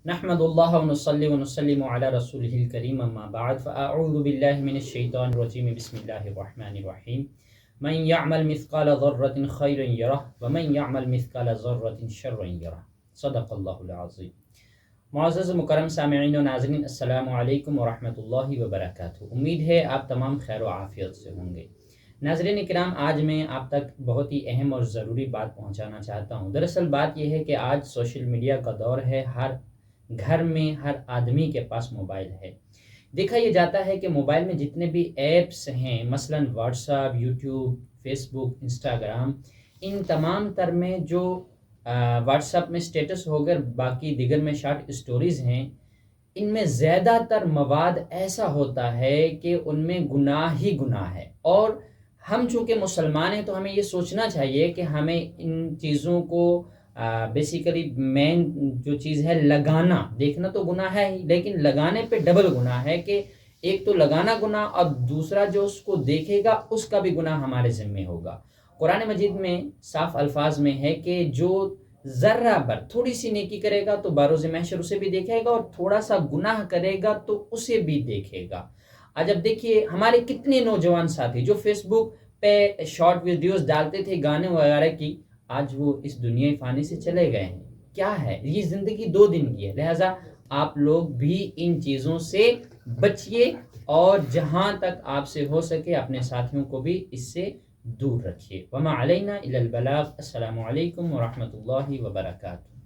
نحمد اللہ ونصلی ونسلم علی رسولہ الکریم اما بعد فاعوذ باللہ من الشیطان الرجیم بسم اللہ الرحمن الرحیم من یعمل مثقال ذرۃ خیرا یرہ ومن یعمل مثقال ذرۃ شرا یرہ صدق اللہ العظیم۔ معزز مکرم سامعین و ناظرین، السلام علیکم ورحمۃ اللہ وبرکاتہ۔ امید ہے آپ تمام خیر و عافیت سے ہوں گے۔ ناظرین کرام، آج میں آپ تک بہت ہی اہم اور ضروری بات پہنچانا چاہتا ہوں۔ دراصل بات یہ ہے کہ آج سوشل میڈیا کا دور ہے، ہر گھر میں ہر آدمی کے پاس موبائل ہے۔ دیکھا یہ جاتا ہے کہ موبائل میں جتنے بھی ایپس ہیں، مثلا واٹس ایپ، یوٹیوب، فیس بک، انسٹاگرام، ان تمام تر میں جو واٹس ایپ میں سٹیٹس ہو کر باقی دیگر میں شارٹ اسٹوریز ہیں، ان میں زیادہ تر مواد ایسا ہوتا ہے کہ ان میں گناہ ہی گناہ ہے، اور ہم چونکہ مسلمان ہیں تو ہمیں یہ سوچنا چاہیے کہ ہمیں ان چیزوں کو بیسیکلی مین جو چیز ہے لگانا، دیکھنا تو گناہ ہے ہی، لیکن لگانے پہ ڈبل گناہ ہے کہ ایک تو لگانا گناہ اور دوسرا جو اس کو دیکھے گا اس کا بھی گناہ ہمارے ذمہ ہوگا۔ قرآن مجید میں صاف الفاظ میں ہے کہ جو ذرہ بر تھوڑی سی نیکی کرے گا تو بروز محشر اسے بھی دیکھے گا، اور تھوڑا سا گناہ کرے گا تو اسے بھی دیکھے گا۔ آج اب دیکھیے ہمارے کتنے نوجوان ساتھی جو فیس بک پہ شارٹ ویڈیوز ڈالتے تھے گانے وغیرہ کی، آج وہ اس دنیا فانی سے چلے گئے ہیں۔ کیا ہے یہ زندگی 2 دن کی ہے، لہٰذا آپ لوگ بھی ان چیزوں سے بچیے، اور جہاں تک آپ سے ہو سکے اپنے ساتھیوں کو بھی اس سے دور رکھیے۔ وما علینا الا البلاغ۔ السلام علیکم ورحمۃ اللہ وبرکاتہ۔